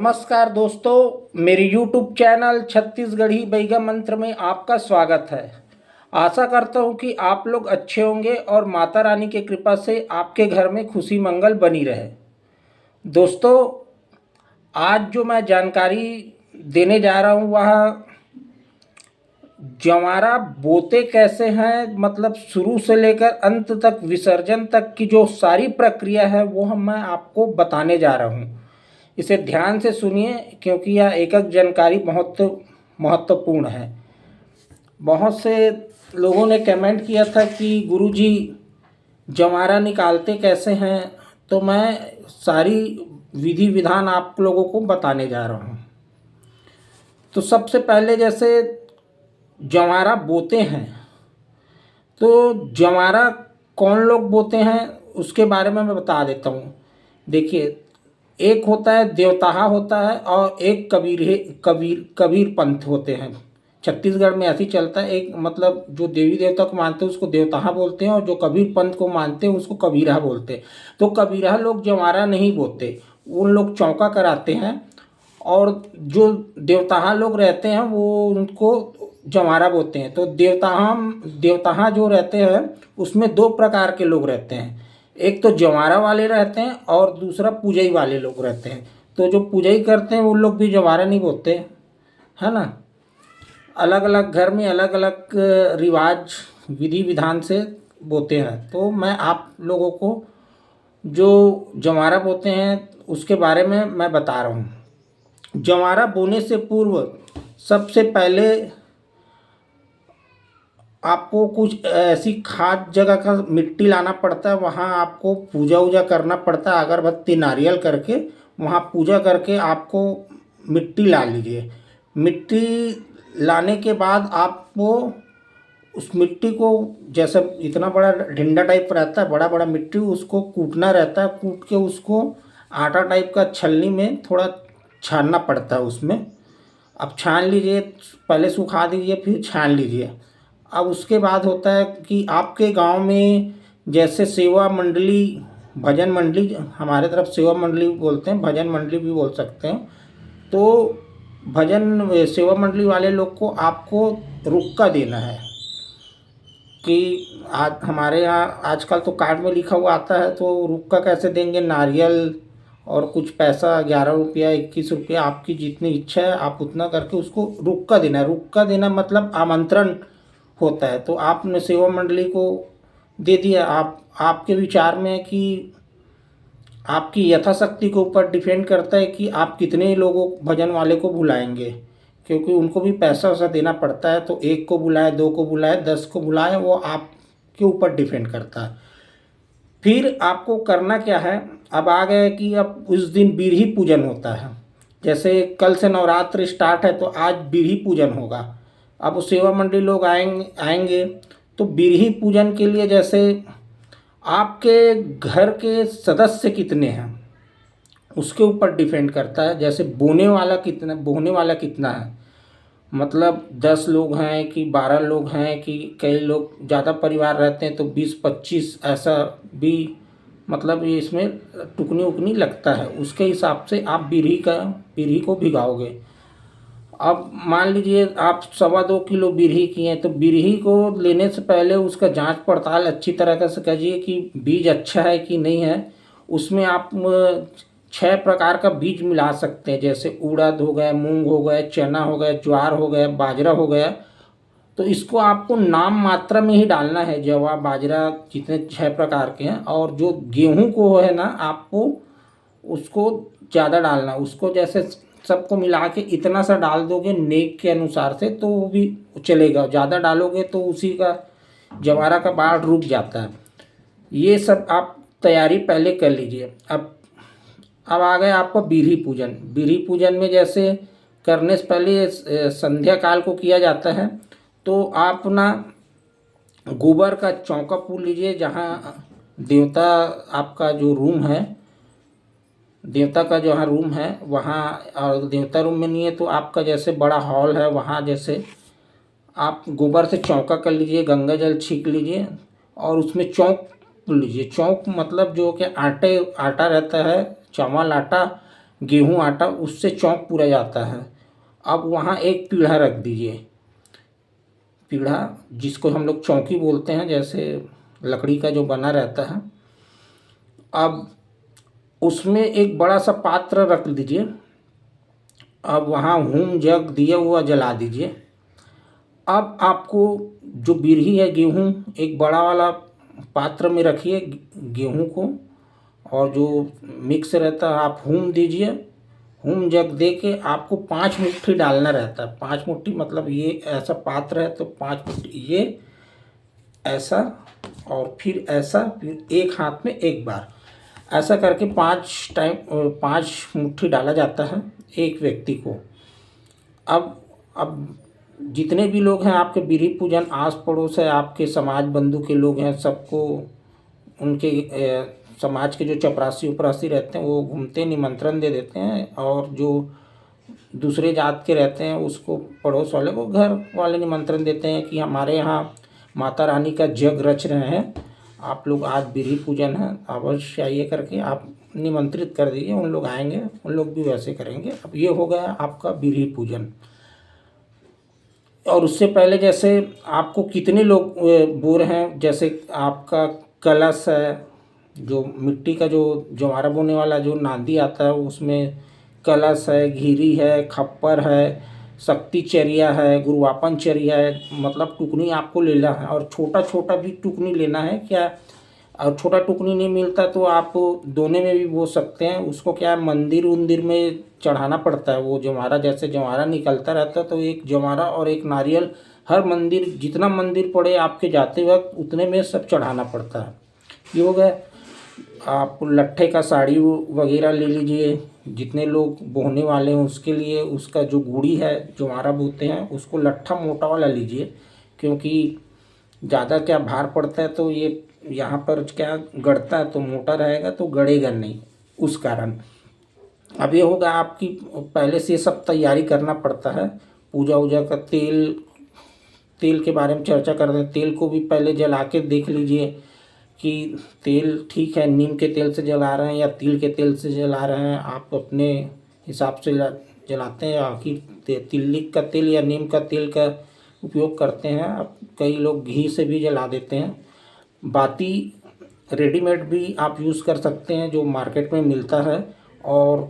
नमस्कार दोस्तों, मेरे YouTube चैनल छत्तीसगढ़ी बैगा मंत्र में आपका स्वागत है। आशा करता हूँ कि आप लोग अच्छे होंगे और माता रानी की कृपा से आपके घर में खुशी मंगल बनी रहे। दोस्तों, आज जो मैं जानकारी देने जा रहा हूँ वह जवारा बोते कैसे हैं, मतलब शुरू से लेकर अंत तक विसर्जन तक की जो सारी प्रक्रिया है वो मैं आपको बताने जा रहा हूँ। इसे ध्यान से सुनिए क्योंकि यह एक एक जानकारी बहुत महत्वपूर्ण है। बहुत से लोगों ने कमेंट किया था कि गुरुजी जवारा निकालते कैसे हैं, तो मैं सारी विधि विधान आप लोगों को बताने जा रहा हूँ। तो सबसे पहले जैसे जवारा बोते हैं, तो जवारा कौन लोग बोते हैं उसके बारे में मैं बता देता हूँ। देखिए, एक होता है देवताहा होता है और एक कबीर पंथ होते हैं। छत्तीसगढ़ में ऐसी चलता है, एक मतलब जो देवी देवता को मानते हैं उसको देवताहा बोलते हैं और जो कबीर पंथ को मानते हैं उसको कबीरहा बोलते हैं। तो कबीरहा लोग जवारा नहीं बोते, उन लोग चौका कराते हैं, और जो देवताहा लोग रहते हैं वो उनको जवारा बोलते हैं। तो देवताहा जो रहते हैं उसमें दो प्रकार के लोग रहते हैं, एक तो जवारा वाले रहते हैं और दूसरा पूजई वाले लोग रहते हैं। तो जो पूजई करते हैं वो लोग भी जवारा नहीं बोलते, है ना। अलग अलग घर में अलग अलग रिवाज विधि विधान से बोते हैं। तो मैं आप लोगों को जो जवारा बोते हैं उसके बारे में मैं बता रहा हूँ। जवारा बोने से पूर्व सबसे पहले आपको कुछ ऐसी खाद जगह का मिट्टी लाना पड़ता है, वहाँ आपको पूजा वूजा करना पड़ता है, अगरबत्ती नारियल करके वहाँ पूजा करके आपको मिट्टी ला लीजिए। मिट्टी लाने के बाद आपको उस मिट्टी को, जैसे इतना बड़ा ढिंडा टाइप रहता है, बड़ा बड़ा मिट्टी, उसको कूटना रहता है। कूट के उसको आटा टाइप का छलनी में थोड़ा छानना पड़ता है उसमें। अब छान लीजिए, पहले सुखा दीजिए फिर छान लीजिए। अब उसके बाद होता है कि आपके गांव में जैसे सेवा मंडली, भजन मंडली, हमारे तरफ सेवा मंडली बोलते हैं, भजन मंडली भी बोल सकते हैं। तो भजन सेवा मंडली वाले लोग को आपको रुक्का देना है कि आज हमारे यहाँ आजकल तो कार्ड में लिखा हुआ आता है, तो रुक्का कैसे देंगे, नारियल और कुछ पैसा, 11 रुपया 21 रुपया, आपकी जितनी इच्छा है आप उतना करके उसको रुक्का देना है। रुक्का देना मतलब आमंत्रण होता है। तो आपने सेवा मंडली को दे दिया। आपके विचार में है कि आपकी यथाशक्ति के ऊपर डिपेंड करता है कि आप कितने लोगों भजन वाले को बुलाएंगे, क्योंकि उनको भी पैसा वैसा देना पड़ता है। तो 1 को बुलाए, 2 को बुलाए, 10 को बुलाए, वो आपके ऊपर डिपेंड करता है। फिर आपको करना क्या है, अब आ गए कि अब उस दिन बीरही पूजन होता है। जैसे कल से नवरात्र स्टार्ट है तो आज बीरही पूजन होगा। अब सेवा मंडली लोग आएंगे तो बीरही पूजन के लिए जैसे आपके घर के सदस्य कितने हैं उसके ऊपर डिपेंड करता है। जैसे बोने वाला कितना है, मतलब 10 लोग हैं कि 12 लोग हैं, कि कई लोग ज़्यादा परिवार रहते हैं तो 20-25 ऐसा भी, मतलब ये इसमें टुकनी उकनी लगता है। उसके हिसाब से आप बीरही को भिगाओगे। अब मान लीजिए आप 2.25 किलो बिरही किए हैं, तो बिरही को लेने से पहले उसका जांच पड़ताल अच्छी तरह से कीजिए कि बीज अच्छा है कि नहीं है। उसमें आप 6 प्रकार का बीज मिला सकते हैं, जैसे उड़द हो गए, मूंग हो गए, चना हो गए, ज्वार हो गया, बाजरा हो गया। तो इसको आपको नाम मात्रा में ही डालना है, जवा बाजरा जितने 6 प्रकार के हैं। और जो गेहूं को है ना, आपको उसको ज़्यादा डालना, उसको जैसे सबको मिला के इतना सा डाल दोगे नेक के अनुसार से तो वो भी चलेगा। ज़्यादा डालोगे तो उसी का जवारा का बाढ़ रुक जाता है। ये सब आप तैयारी पहले कर लीजिए। अब आ गए आपको बीरही पूजन। बीरही पूजन में जैसे करने से पहले संध्या काल को किया जाता है। तो आप ना गोबर का चौका पूर लीजिए, जहाँ देवता आपका जो रूम है, देवता का जहाँ रूम है वहाँ, और देवता रूम में नहीं है तो आपका जैसे बड़ा हॉल है वहाँ, जैसे आप गोबर से चौका कर लीजिए, गंगा जल छींक लीजिए और उसमें चौक लीजिए। चौक मतलब जो कि आटा रहता है, चावल आटा गेहूँ आटा उससे चौंक पूरा जाता है। अब वहाँ एक पीढ़ा रख दीजिए, पीढ़ा जिसको हम लोग चौकी बोलते हैं, जैसे लकड़ी का जो बना रहता है। अब उसमें एक बड़ा सा पात्र रख दीजिए। अब वहाँ होम जग दिया हुआ जला दीजिए। अब आपको जो बिरही है गेहूँ, एक बड़ा वाला पात्र में रखिए गेहूँ को, और जो मिक्स रहता है आप हुम दीजिए। हुम जग दे के आपको 5 मुट्ठी डालना रहता है। 5 मुट्ठी मतलब ये ऐसा पात्र है तो 5 मुट्ठी ये ऐसा, और फिर ऐसा, फिर एक हाथ में एक बार, ऐसा करके 5 मुट्ठी डाला जाता है एक व्यक्ति को। अब जितने भी लोग हैं आपके बिरही पूजन, आस पड़ोस है, आपके समाज बंधु के लोग हैं, सबको उनके समाज के जो चपरासी उपरासी रहते हैं वो घूमते निमंत्रण दे देते हैं, और जो दूसरे जात के रहते हैं उसको, पड़ोस वाले को घर वाले निमंत्रण देते हैं कि हमारे यहाँ माता रानी का जग रच रहे हैं, आप लोग आज बिरही पूजन है, अवश्य आइए करके आप निमंत्रित कर दीजिए। उन लोग आएंगे, उन लोग भी वैसे करेंगे। अब ये हो गया आपका बिरही पूजन। और उससे पहले जैसे आपको कितने लोग बोर हैं, जैसे आपका कलश है, जो मिट्टी का जो ज्वारा बोने वाला जो नांदी आता है उसमें कलश है, घीरी है, खप्पर है, शक्ति चरिया है, गुरुवापन चरिया है, मतलब टुकनी आपको लेना है। और छोटा छोटा भी टुकनी लेना है क्या, और छोटा टुकनी नहीं मिलता तो आप दोने में भी बो सकते हैं। उसको क्या है, मंदिर उंदिर में चढ़ाना पड़ता है। वो जमारा, जैसे जमारा निकलता रहता है तो एक जमारा और एक नारियल हर मंदिर, जितना मंदिर पड़े आपके जाते वक्त उतने में सब चढ़ाना पड़ता है। ये हो गया। आप लट्ठे का साड़ी वगैरह ले लीजिए, जितने लोग बोहने वाले हैं उसके लिए उसका जो गुड़ी है जो हमारा बोते हैं उसको लट्ठा मोटा वाला लीजिए, क्योंकि ज़्यादा क्या भार पड़ता है तो ये यहाँ पर क्या गड़ता है, तो मोटा रहेगा तो गड़ेगा नहीं, उस कारण। अब ये होगा आपकी, पहले से सब तैयारी करना पड़ता है। पूजा वूजा का तेल, तेल के बारे में चर्चा कर रहे हैं। तेल को भी पहले जला के देख लीजिए कि तेल ठीक है, नीम के तेल से जला रहे हैं या तिल के तेल से जला रहे हैं, आप अपने हिसाब से जलाते हैं। आखिर तिल्ली का तेल या नीम का तेल का उपयोग करते हैं। अब कई लोग घी से भी जला देते हैं। बाती रेडीमेड भी आप यूज़ कर सकते हैं जो मार्केट में मिलता है। और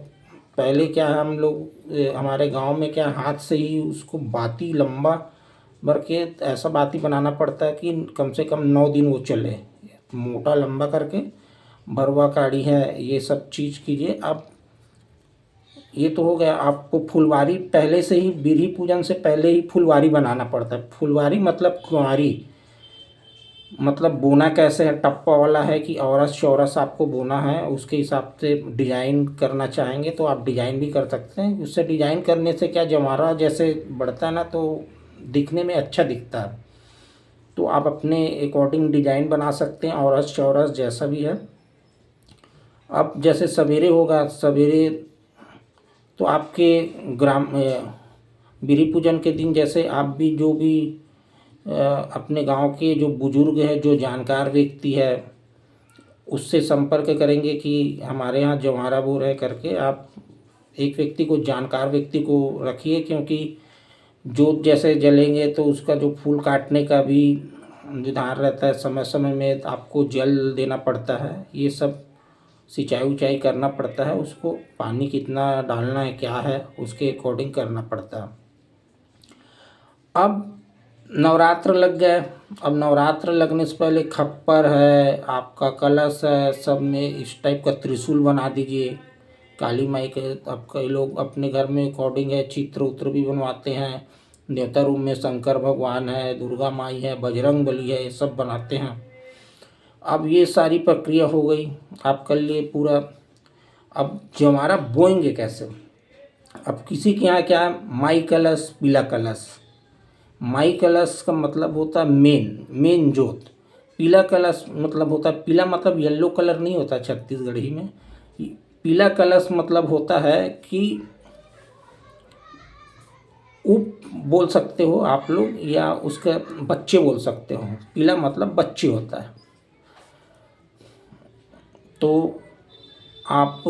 पहले क्या है, हम लोग हमारे गांव में क्या हाथ से ही उसको बाती लंबा भर के ऐसा बाती बनाना पड़ता है कि कम से कम 9 दिन वो चले, मोटा लंबा करके। भरवा काढ़ी है, ये सब चीज़ कीजिए। अब ये तो हो गया। आपको फुलवारी पहले से ही, बिरही पूजन से पहले ही फुलवारी बनाना पड़ता है। फुलवारी मतलब कुंवारी, मतलब बोना कैसे है, टप्पा वाला है कि औरस चौरस आपको बोना है, उसके हिसाब से डिजाइन करना चाहेंगे तो आप डिजाइन भी कर सकते हैं। उससे डिजाइन करने से क्या, जमारा जैसे बढ़ता है ना तो दिखने में अच्छा दिखता है। तो आप अपने अकॉर्डिंग डिजाइन बना सकते हैं, औरस चौरस जैसा भी है। अब जैसे सवेरे होगा, सवेरे तो आपके ग्राम बिरही पूजन के दिन जैसे आप भी जो भी अपने गांव के जो बुजुर्ग है, जो जानकार व्यक्ति है, उससे संपर्क करेंगे कि हमारे यहाँ जवारा बो रहे करके। आप एक व्यक्ति को, जानकार व्यक्ति को रखिए, क्योंकि जोत जैसे जलेंगे तो उसका जो फूल काटने का भी विधान रहता है, समय समय में आपको जल देना पड़ता है, ये सब सिंचाई उचाई करना पड़ता है, उसको पानी कितना डालना है क्या है उसके अकॉर्डिंग करना पड़ता है। अब नवरात्र लग गए। अब नवरात्र लगने से पहले खप्पर है, आपका कलश है, सब में इस टाइप का त्रिशूल बना दीजिए काली माई के। अब कई लोग अपने घर में अकॉर्डिंग है चित्र उत्र भी बनवाते हैं। देवता रूम में शंकर भगवान है, दुर्गा माई है, बजरंग बली है, ये सब बनाते हैं। अब ये सारी प्रक्रिया हो गई, आप कर लिए पूरा। अब जो हमारा बोएंगे कैसे, अब किसी के यहाँ क्या है, माई कलश पीला कलश। माई कलश का मतलब होता है मेन जोत। पीला कलश मतलब होता है, पीला मतलब येलो कलर नहीं होता छत्तीसगढ़ी में। पीला कलश मतलब होता है कि उप बोल सकते हो आप लोग, या उसके बच्चे बोल सकते हो। पीला मतलब बच्चे होता है। तो आप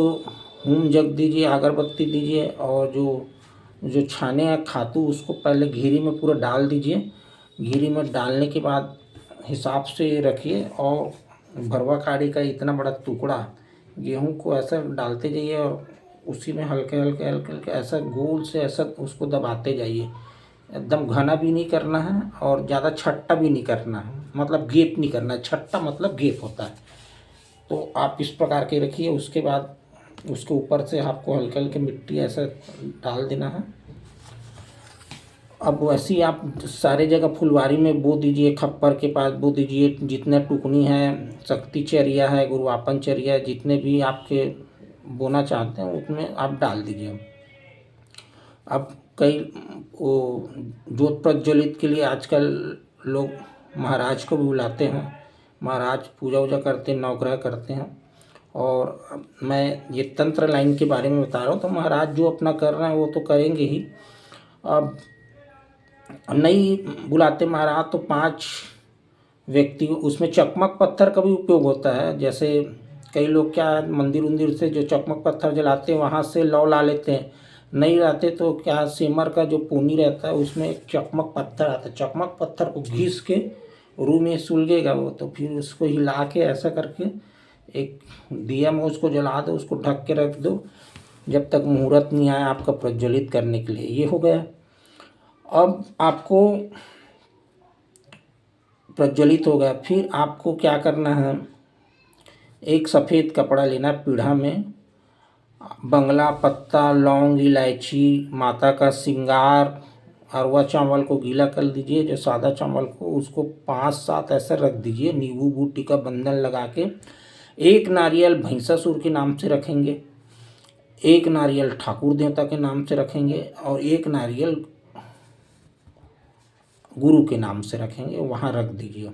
होम जग दीजिए, अगरबत्ती दीजिए, और जो जो छाने हैं खातू उसको पहले घीरी में पूरा डाल दीजिए। घीरी में डालने के बाद हिसाब से रखिए, और भरवा काड़ी का इतना बड़ा टुकड़ा गेहूं को ऐसा डालते जाइए, और उसी में हल्के हल्के हल्के हल्के ऐसा गोल से ऐसा उसको दबाते जाइए। एकदम घना भी नहीं करना है और ज़्यादा छट्टा भी नहीं करना है, मतलब गेप नहीं करना है। छट्टा मतलब गेप होता है। तो आप इस प्रकार के रखिए। उसके बाद उसके ऊपर से आपको हल्के हल्के मिट्टी ऐसा डाल देना है। अब वैसे ही आप सारे जगह फुलवारी में बो दीजिए, खप्पर के पास बो दीजिए, जितने टुकनी है, शक्ति चरिया है, गुरुवापन चरिया है, जितने भी आपके बोना चाहते हैं उसमें आप डाल दीजिए। अब कई वो जोत प्रज्वलित के लिए आजकल लोग महाराज को भी बुलाते हैं। महाराज पूजा वूजा करते हैं, नवग्रह करते हैं। और मैं ये तंत्र लाइन के बारे में बता रहा हूँ, तो महाराज जो अपना कर रहे हैं वो तो करेंगे ही। अब नहीं बुलाते महाराज तो 5 व्यक्ति, उसमें चकमक पत्थर का भी उपयोग होता है। जैसे कई लोग क्या है, मंदिर उंदिर से जो चकमक पत्थर जलाते हैं वहाँ से लौ ला लेते हैं। नहीं रहते तो क्या, सेमर का जो पूनी रहता है उसमें एक चकमक पत्थर आता है। चकमक पत्थर को घिस के रूह में सुलगेगा वो, तो फिर उसको हिला के ऐसा करके एक दिया में उसको जला दो, उसको ढक के रख दो जब तक मुहूर्त नहीं आया आपका प्रज्वलित करने के लिए। ये हो गया। अब आपको प्रज्वलित हो गया, फिर आपको क्या करना है, एक सफ़ेद कपड़ा लेना, पीढ़ा में बंगला पत्ता, लौंग, इलायची, माता का श्रृंगार, अरवा चावल को गीला कर दीजिए, जो सादा चावल को उसको 5-7 ऐसे रख दीजिए। नींबू बूटी का बंधन लगा के एक नारियल भैंसासुर के नाम से रखेंगे, एक नारियल ठाकुर देवता के नाम से रखेंगे, और एक नारियल गुरु के नाम से रखेंगे, वहाँ रख दीजिए।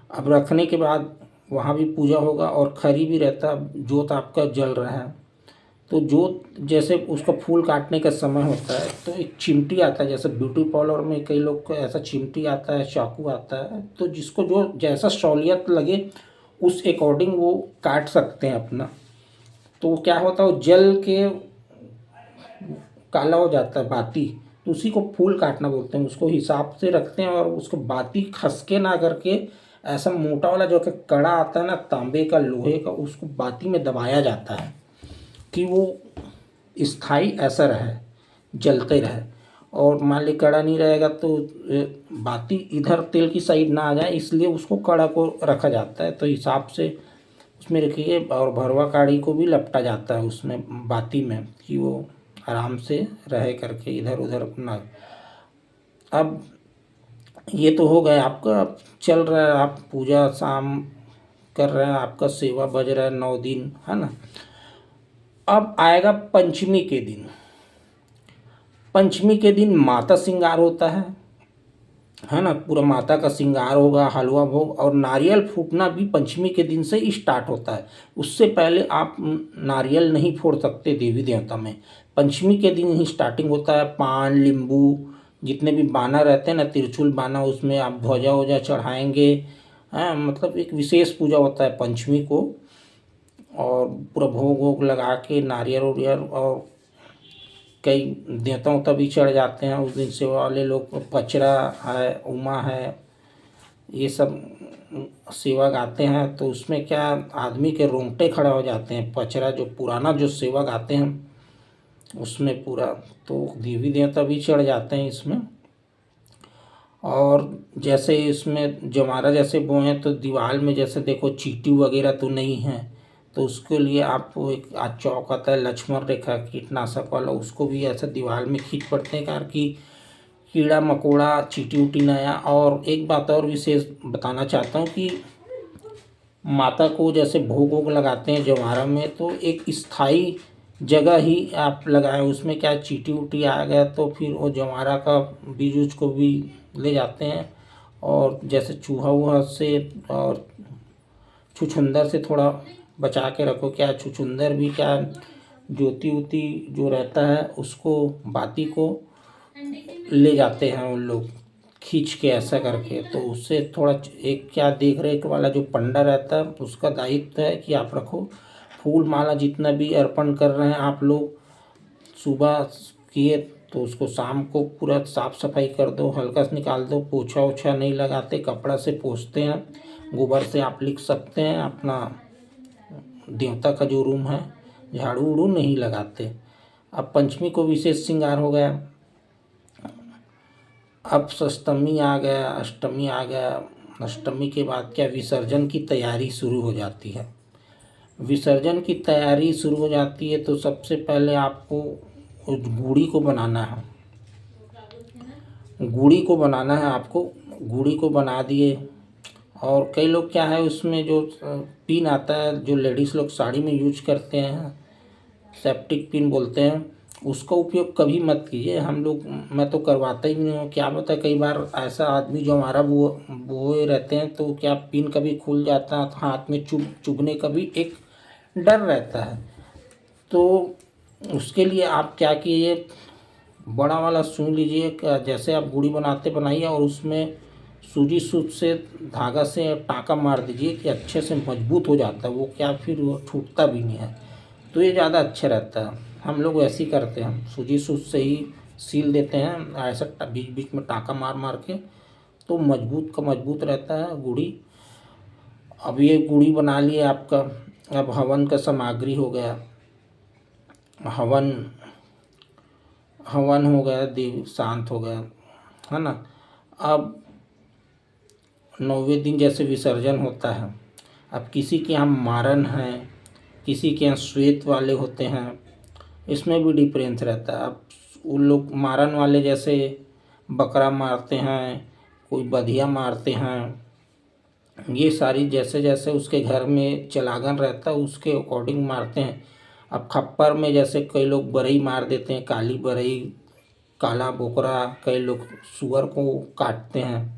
अब रखने के बाद वहाँ भी पूजा होगा, और खरी भी रहता, जोत आपका जल रहा है। तो जोत जैसे उसका फूल काटने का समय होता है तो एक चिमटी आता है, जैसे ब्यूटी पार्लर में कई लोग को ऐसा चिमटी आता है, चाकू आता है, तो जिसको जो जैसा सहूलियत लगे उस अकॉर्डिंग वो काट सकते हैं अपना। तो क्या होता है, वो जल के काला हो जाता है बाती, तो उसी को फूल काटना बोलते हैं। उसको हिसाब से रखते हैं, और उसको बाती खसके ना करके ऐसा मोटा वाला जो कि कड़ा आता है ना, तांबे का, लोहे का, उसको बाती में दबाया जाता है कि वो स्थाई ऐसा रहे, जलते रहे। और मान ली कड़ा नहीं रहेगा तो बाती इधर तेल की साइड ना आ जाए, इसलिए उसको कड़ा को रखा जाता है। तो हिसाब से उसमें रखिए, और भरवा काड़ी को भी लपटा जाता है उसमें बाती में, कि वो आराम से रहे करके इधर उधर अपना। अब ये तो हो गया आपका, अब चल रहा है, आप पूजा शाम कर रहे हैं, आपका सेवा बज रहा है 9 दिन, है ना। अब आएगा पंचमी के दिन। पंचमी के दिन माता श्रृंगार होता है ना, पूरा माता का श्रृंगार होगा, हलवा भोग, और नारियल फूटना भी पंचमी के दिन से ही स्टार्ट होता है। उससे पहले आप नारियल नहीं फोड़ सकते देवी देवता में। पंचमी के दिन ही स्टार्टिंग होता है। पान, नींबू, जितने भी बाना रहते हैं ना, तिरछुल बाना, उसमें आप ध्वजा वजा चढ़ाएंगे। हाँ, मतलब एक विशेष पूजा होता है पंचमी को। और पूरा भोग वोग लगा के नारियल वारियल, और कई देवता उवता भी चढ़ जाते हैं उस दिन। सेवा वाले लोग, पचरा है, उमा है, ये सब सेवा गाते हैं। तो उसमें क्या, आदमी के रोंगटे खड़े हो जाते हैं। पचरा जो पुराना जो सेवा गाते हैं उसमें पूरा, तो देवी देवता भी चढ़ जाते हैं इसमें। और जैसे इसमें जमारा जैसे बोए तो दीवार में जैसे देखो चींटी वगैरह तो नहीं है, तो उसके लिए आप एक आज चौक आता है लक्ष्मण रेखा कीटनाशक वाला, उसको भी ऐसे दीवार में खींच पड़ते हैं कार की कीड़ा मकोड़ा चींटी उटी न आया। और एक बात और विशेष बताना चाहता हूँ कि माता को जैसे भोग वोग लगाते हैं जवारा में, तो एक स्थाई जगह ही आप लगाएं। उसमें क्या चींटी उटी आ गया तो फिर वो जवारा का बीज उज को भी ले जाते हैं। और जैसे चूहा वूहा से और छुछुंदर से थोड़ा बचा के रखो। क्या छुछुंदर भी क्या, ज्योति उती जो रहता है उसको, बाती को ले जाते हैं उन लोग खींच के ऐसा करके। तो उससे थोड़ा एक क्या देख रेख वाला जो पंडा रहता है उसका दायित्व है कि आप रखो। फूल माला जितना भी अर्पण कर रहे हैं आप लोग, सुबह किए तो उसको शाम को पूरा साफ सफाई कर दो, हल्का से निकाल दो, पोछा ओछा नहीं लगाते, कपड़ा से पोंछते हैं, गोबर से आप लिख सकते हैं। अपना देवता का जो रूम है झाड़ू उड़ू नहीं लगाते। अब पंचमी को विशेष श्रृंगार हो गया। अब अष्टमी आ गया, अष्टमी आ गया। अष्टमी के बाद क्या विसर्जन की तैयारी शुरू हो जाती है। विसर्जन की तैयारी शुरू हो जाती है तो सबसे पहले आपको उस गुड़ी को बनाना है। गुड़ी को बनाना है आपको, गुड़ी को बना दिए। और कई लोग क्या है उसमें जो पिन आता है जो लेडीज़ लोग साड़ी में यूज करते हैं, सेप्टिक पिन बोलते हैं, उसका उपयोग कभी मत कीजिए। हम लोग, मैं तो करवाता ही नहीं हूँ। क्या पता कई बार ऐसा आदमी जो हमारा बोए रहते हैं तो क्या पिन कभी खुल जाता है तो हाथ में चुभने का भी एक डर रहता है। तो उसके लिए आप क्या कीजिए, बड़ा वाला सुई लीजिए, जैसे आप गुड़ी बनाते बनाइए और उसमें सूजी सूत से धागा से टाँका मार दीजिए कि अच्छे से मजबूत हो जाता है वो, क्या फिर वो छूटता भी नहीं है, तो ये ज़्यादा अच्छा रहता है। हम लोग वैसे ही करते हैं, सूजी सूत से ही सील देते हैं ऐसा बीच बीच में टाँका मार मार के, तो मजबूत का मजबूत रहता है गुड़ी। अब ये गुड़ी बना लिए आपका। अब हवन का सामग्री हो गया, हवन हवन हो गया, देव शांत हो गया, है ना। अब 9वें दिन जैसे विसर्जन होता है। अब किसी के यहाँ मारन है, किसी के यहाँ श्वेत वाले होते हैं, इसमें भी डिफरेंस रहता है। अब उन लोग मारन वाले जैसे बकरा मारते हैं, कोई बधिया मारते हैं, ये सारी जैसे जैसे उसके घर में चलागन रहता है उसके अकॉर्डिंग मारते हैं। अब खप्पर में जैसे कई लोग बरई मार देते हैं, काली बरई, काला बोकरा, कई लोग सुअर को काटते हैं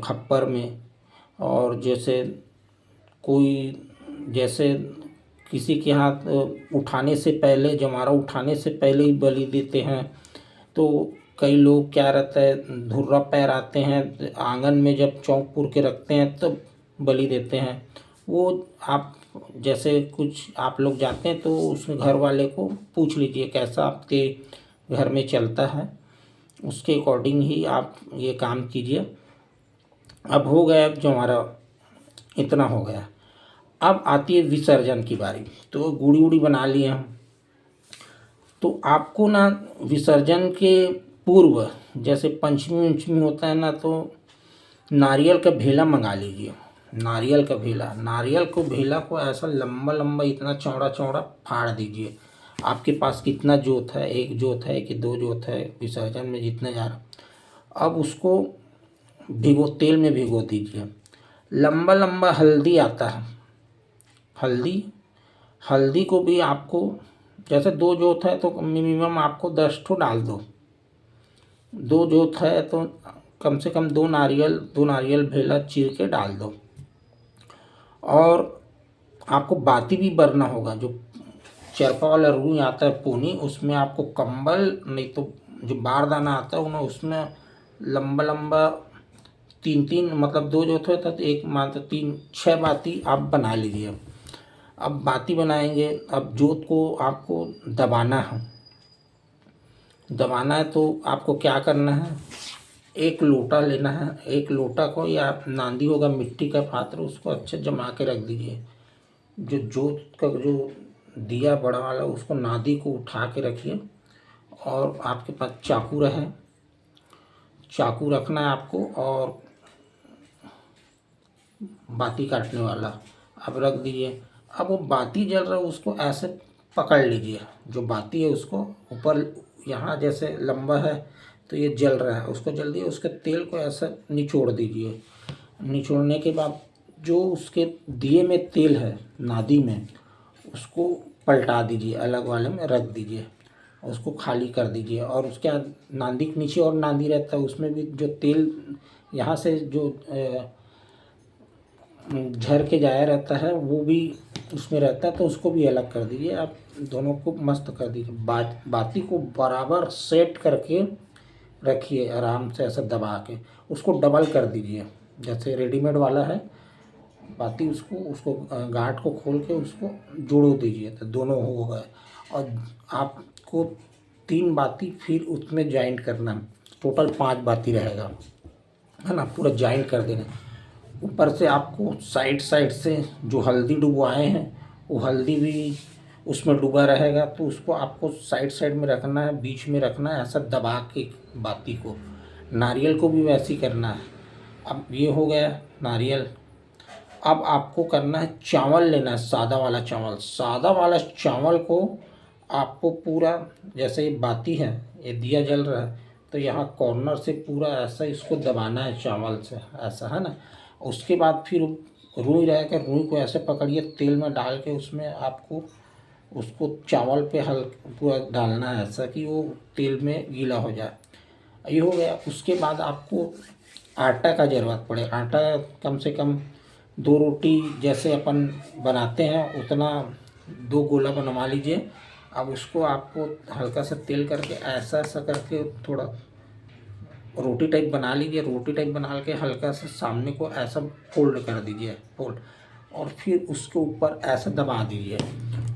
खप्पर में। और जैसे कोई, जैसे किसी के हाथ उठाने से पहले, जमारा उठाने से पहले ही बलि देते हैं। तो कई लोग क्या रहता है, धुर्रा पैर आते हैं आंगन में, जब चौक पुर के रखते हैं तब बलि देते हैं। वो आप जैसे कुछ आप लोग जाते हैं तो उसमें घर वाले को पूछ लीजिए कैसा आपके घर में चलता है, उसके अकॉर्डिंग ही आप ये काम कीजिए। अब हो गया, जो हमारा इतना हो गया, अब आती है विसर्जन की बारी। तो गुड़ी उड़ी बना लिए हम, तो आपको ना विसर्जन के पूर्व जैसे पंचमी उंचमी होता है ना, तो नारियल का भेला मंगा लीजिए। नारियल का भेला, नारियल को भेला को ऐसा लंबा लंबा इतना चौड़ा चौड़ा फाड़ दीजिए। आपके पास कितना जोत है, एक जोत है कि दो जोत है, विसर्जन में जितना जा रहा, अब उसको तेल में भिगो दीजिए। लंबा लंबा हल्दी आता है, हल्दी, हल्दी को भी आपको जैसे दो जोत है तो मिनिमम आपको 10 ठो डाल दो। दो जोत है तो कम से कम दो नारियल भेला चीर के डाल दो। और आपको बाती भी बरना होगा, जो चरपा वाला रुई आता है पूनी, उसमें आपको कंबल नहीं तो जो बारदाना आता है उन्हें उसमें लंबा लंबा 3-3 मतलब दो जोत होता है तो एक मात्र 3-6 बाती आप बना लीजिए। अब बाती बनाएंगे, अब जोत को आपको दबाना है। दबाना है तो आपको क्या करना है, एक लोटा लेना है, एक लोटा को या नांदी होगा मिट्टी का पात्र, उसको अच्छे जमा के रख दीजिए। जो जोत का जो दिया बड़ा वाला उसको नांदी को उठा के रखिए। और आपके पास चाकू रहे, चाकू रखना है आपको, और बाती काटने वाला अब रख दीजिए। अब वो बाती जल रहा है उसको ऐसे पकड़ लीजिए, जो बाती है उसको ऊपर यहाँ जैसे लंबा है तो ये जल रहा है, उसको जल दिए, उसके तेल को ऐसा निचोड़ दीजिए। निचोड़ने के बाद जो उसके दिए में तेल है नादी में, उसको पलटा दीजिए, अलग वाले में रख दीजिए, उसको खाली कर दीजिए। और उसके बाद नांदी के नीचे और नांदी रहता है, उसमें भी जो तेल यहाँ से जो झर के जाया रहता है वो भी उसमें रहता है, तो उसको भी अलग कर दीजिए। आप दोनों को मस्त कर दीजिए। बाती को बराबर सेट करके रखिए, आराम से ऐसा दबा के उसको डबल कर दीजिए। जैसे रेडीमेड वाला है बाती उसको उसको गांठ को खोल के उसको जोड़ो दीजिए तो दोनों हो गए। और आपको 3 बाती फिर उसमें जॉइंट करना, टोटल 5 बाती रहेगा, है ना, पूरा जॉइंट कर देना। ऊपर से आपको साइड साइड से जो हल्दी डुबवाए हैं वो हल्दी भी उसमें डूबा रहेगा, तो उसको आपको साइड साइड में रखना है, बीच में रखना है, ऐसा दबा के बाती को। नारियल को भी वैसे ही करना है। अब ये हो गया नारियल। अब आपको करना है चावल लेना है, सादा वाला चावल। सादा वाला चावल को आपको पूरा, जैसे ये बाती है, ये दिया जल रहा है, तो यहाँ कॉर्नर से पूरा ऐसा इसको दबाना है चावल से, ऐसा, है ना। उसके बाद फिर रुई रहेगा, रुई को ऐसे पकड़िए, तेल में डाल के उसमें आपको उसको चावल पे पूरा डालना है ऐसा कि वो तेल में गीला हो जाए। ये हो गया। उसके बाद आपको आटा का ज़रूरत पड़े। आटा कम से कम 2 रोटी जैसे अपन बनाते हैं उतना 2 गोला बनवा लीजिए। अब उसको आपको हल्का सा तेल करके ऐसा ऐसा करके थोड़ा रोटी टाइप बना लीजिए। रोटी टाइप बना के हल्का सा सामने को ऐसा फोल्ड कर दीजिए, फोल्ड, और फिर उसके ऊपर ऐसा दबा दीजिए।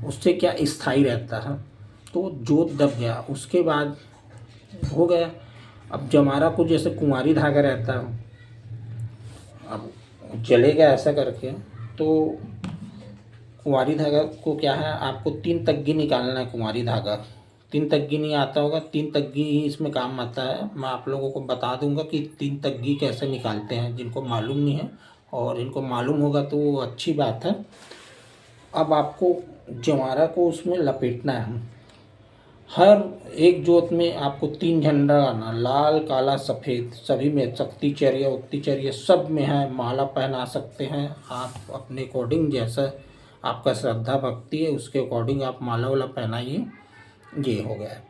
उससे क्या स्थायी रहता है, तो जोत दब गया। उसके बाद हो गया। अब जमारा को जैसे कुंवारी धागा रहता है, अब जलेगा ऐसा करके, तो कुंवारी धागा को क्या है, आपको 3 तग्गी निकालना है। कुंवारी धागा 3 तग्गी नहीं आता होगा, 3 तग्गी ही इसमें काम आता है। मैं आप लोगों को बता दूंगा कि 3 तग्गी कैसे निकालते हैं, जिनको मालूम नहीं है, और इनको मालूम होगा तो वो अच्छी बात है। अब आपको जवारा को उसमें लपेटना है। हर एक जोत में आपको 3 झंडा आना, लाल काला सफ़ेद, सभी में शक्ति चर्य उक्ति चर्य सब में है। माला पहना सकते हैं आप अपने अकॉर्डिंग, जैसा आपका श्रद्धा भक्ति है उसके अकॉर्डिंग आप माला वाला पहनाइए। ये हो गया।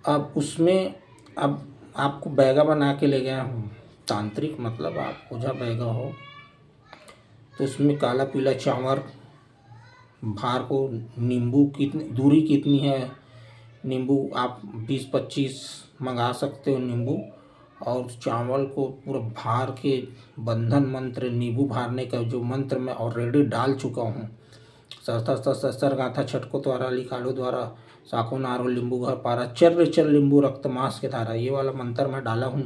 अब उसमें अब आपको बैगा बना के ले गया हूँ, तांत्रिक मतलब आप ओझा बैगा हो, तो उसमें काला पीला चावल, भार को नींबू कितनी दूरी कितनी है, नींबू आप 20-25 मंगा सकते हो नींबू, और चावल को पूरा भार के बंधन मंत्र, नींबू भारने का जो मंत्र मैं ऑलरेडी डाल चुका हूँ। सर गाथा छटको द्वारा लिखाड़ो द्वारा साको नारो लींबू घर पारा चर्र चर लींबू रक्त मांस के धारा, ये वाला मंत्र मैं डाला हूँ।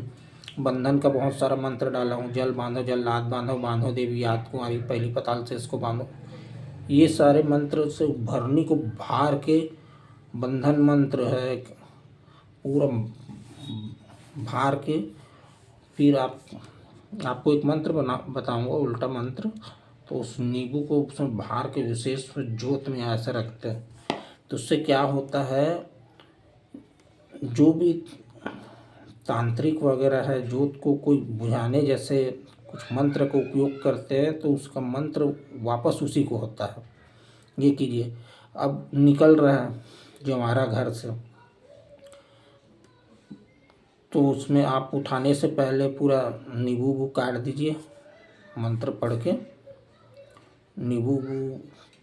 बंधन का बहुत सारा मंत्र डाला हूँ। जल बांधो जल लाद बांधो, बांधो देवी याद कुंवारी पहली पताल से इसको बांधो। ये सारे मंत्र से भरनी को भार के बंधन मंत्र है पूरा भार के। फिर आपको एक मंत्र बताऊंगा उल्टा मंत्र, तो उस नींबू को उसमें भार के विशेष जोत में ऐसे रखते हैं, तो उससे क्या होता है, जो भी तांत्रिक वगैरह है जोत को कोई बुझाने जैसे कुछ मंत्र का उपयोग करते हैं, तो उसका मंत्र वापस उसी को होता है। ये कीजिए। अब निकल रहा है जो हमारा घर से, तो उसमें आप उठाने से पहले पूरा नींबू काट दीजिए, मंत्र पढ़ के नींबू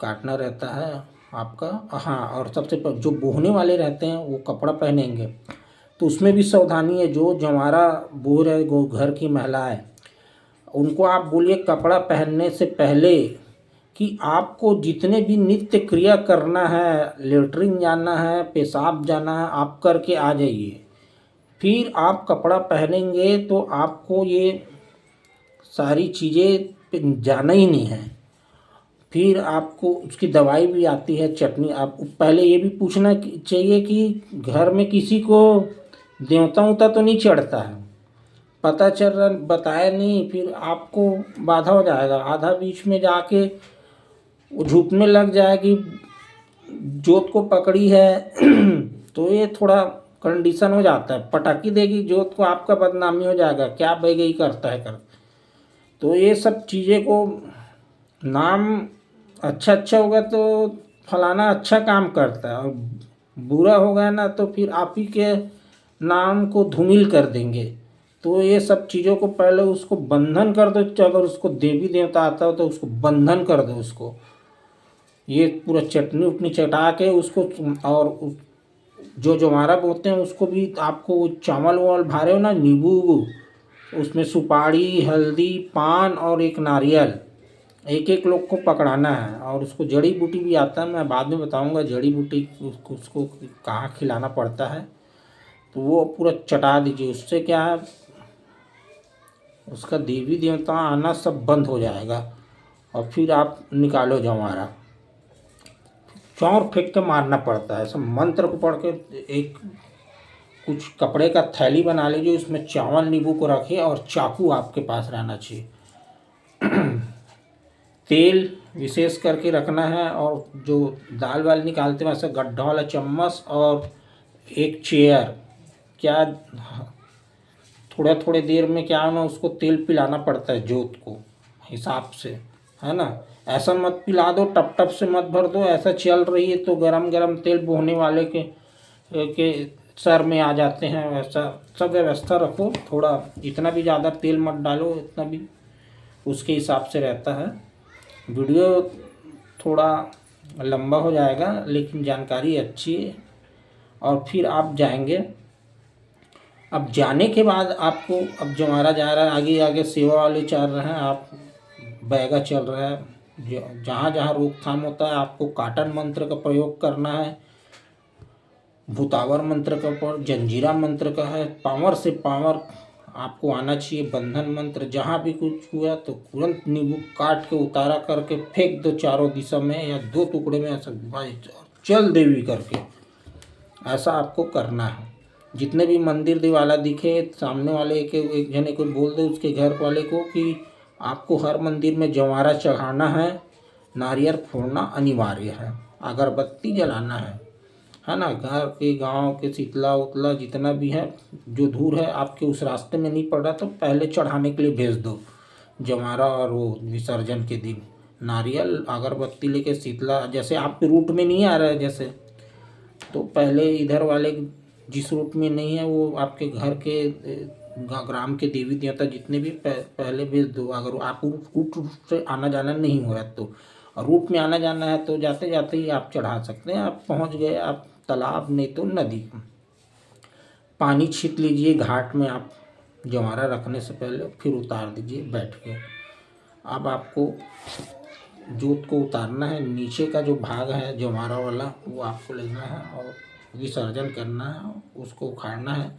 काटना रहता है आपका। हाँ, और सबसे जो बोहने वाले रहते हैं वो कपड़ा पहनेंगे, तो उसमें भी सावधानी है। जो जवारा बो रहे घर की महिलाएं, उनको आप बोलिए कपड़ा पहनने से पहले कि आपको जितने भी नित्य क्रिया करना है, लेटरिन जाना है, पेशाब जाना है, आप करके आ जाइए। फिर आप कपड़ा पहनेंगे तो आपको ये सारी चीज़ें जाना ही नहीं है। फिर आपको उसकी दवाई भी आती है, चटनी। आप पहले ये भी पूछना चाहिए कि घर में किसी को देवता उवता तो नहीं चढ़ता है, पता चल रहा बताया नहीं, फिर आपको बाधा हो जाएगा। आधा बीच में जाके वो झुकने लग जाएगी, जोत को पकड़ी है तो ये थोड़ा कंडीशन हो जाता है, पटाखी देगी जोत को, आपका बदनामी हो जाएगा, क्या बेगई करता है कर। तो ये सब चीज़ें को नाम अच्छा होगा तो फलाना अच्छा काम करता है, और बुरा होगा ना तो फिर आप ही के नाम को धूमिल कर देंगे। तो ये सब चीज़ों को पहले उसको बंधन कर दो। अगर उसको देवी देवता आता हो तो उसको बंधन कर दो उसको। ये पूरा चटनी उटनी चटा के उसको, और जो जवारा बोलते हैं उसको भी आपको चावल वावल भारे हो ना, नींबू, उसमें सुपारी, हल्दी, पान और एक नारियल, एक एक लोग को पकड़ाना है। और उसको जड़ी बूटी भी आता है, मैं बाद में बताऊंगा जड़ी बूटी उसको कहाँ खिलाना पड़ता है। तो वो पूरा चटा दीजिए, उससे क्या है उसका देवी देवता आना सब बंद हो जाएगा। और फिर आप निकालो जवारा, चौर फेंक के मारना पड़ता है। सब मंत्र को पढ़ के एक कुछ कपड़े का थैली बना लीजिए, उसमें चावल नींबू को रखिए और चाकू आपके पास रहना चाहिए। तेल विशेष करके रखना है, और जो दाल वाल निकालते हैं वैसे गड्ढा वाला चम्मच और एक चेयर। क्या थोड़ा थोड़े देर में क्या है ना उसको तेल पिलाना पड़ता है जोत को हिसाब से, है ना। ऐसा मत पिला दो, टप टप से मत भर दो। ऐसा चल रही है तो गरम गरम तेल बोहने वाले के सर में आ जाते हैं। वैसा सब व्यवस्था रखो। थोड़ा इतना भी ज़्यादा तेल मत डालो, इतना भी उसके हिसाब से रहता है। वीडियो थोड़ा लंबा हो जाएगा लेकिन जानकारी अच्छी है। और फिर आप जाएंगे। अब जाने के बाद आपको, अब जमारा जा रहा है, आगे आगे सेवा वाले चल रहे हैं, आप बैगा चल रहा है। जहाँ जहाँ रोकथाम होता है आपको काटन मंत्र का प्रयोग करना है, भूतावर मंत्र का पर जंजीरा मंत्र का है, पावर से पावर आपको आना चाहिए। बंधन मंत्र, जहाँ भी कुछ हुआ तो तुरंत नींबू काट के उतारा करके फेंक दो चारों दिशा में, या 2 टुकड़े में ऐसा भाई चल देवी करके ऐसा आपको करना है। जितने भी मंदिर दिवाला दिखे सामने वाले के एक जने को बोल दो, उसके घर वाले को, कि आपको हर मंदिर में जवारा चढ़ाना है, नारियल फोड़ना अनिवार्य है, अगरबत्ती जलाना है ना। घर के गांव के शीतला उतला जितना भी है, जो दूर है आपके उस रास्ते में नहीं पड़ रहा तो पहले चढ़ाने के लिए भेज दो जवारा। और वो विसर्जन के दिन नारियल अगरबत्ती लेके शीतला, जैसे आपके रूट में नहीं आ रहा है जैसे, तो पहले इधर वाले जिस रूट में नहीं है वो आपके घर के ग्राम के देवी देवता जितने भी पहले भेज दो। अगर आप रूट से आना जाना नहीं हो रहा तो, और रूट में आना जाना है तो जाते जाते ही आप चढ़ा सकते हैं। आप पहुंच गए आप तालाब नहीं तो नदी, पानी छीट लीजिए घाट में। आप जवारा रखने से पहले फिर उतार दीजिए बैठ के। अब आपको जोत को उतारना है, नीचे का जो भाग है जवारा वाला वो आपको लेना है और विसर्जन करना है, उसको उखाड़ना है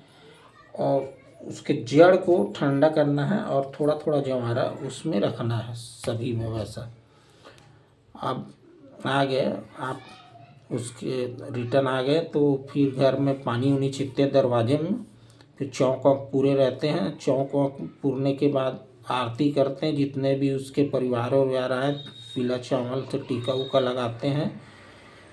और उसके जड़ को ठंडा करना है और थोड़ा थोड़ा जवारा उसमें रखना है सभी में वैसा। अब आ गए आप उसके रिटर्न आ गए तो फिर घर में पानी उनी छिटते दरवाजे में, फिर चौक वौक पूरे रहते हैं। चौक वौक पूरने के बाद आरती करते हैं, जितने भी उसके परिवार वगैरह हैं पीला चावल से टीका उका लगाते हैं,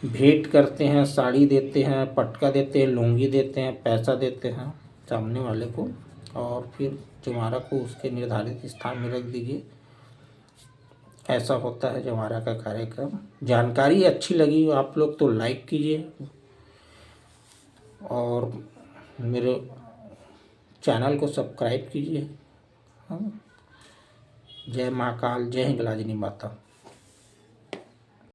भेंट करते हैं, साड़ी देते हैं, पटका देते हैं, लुंगी देते हैं, पैसा देते हैं सामने वाले को। और फिर जमारा को उसके निर्धारित स्थान में रख दीजिए। ऐसा होता है जमारा का कार्यक्रम। जानकारी अच्छी लगी आप लोग तो लाइक कीजिए और मेरे चैनल को सब्सक्राइब कीजिए। हाँ, जय महाकाल, जय हिंगलाजनी माता।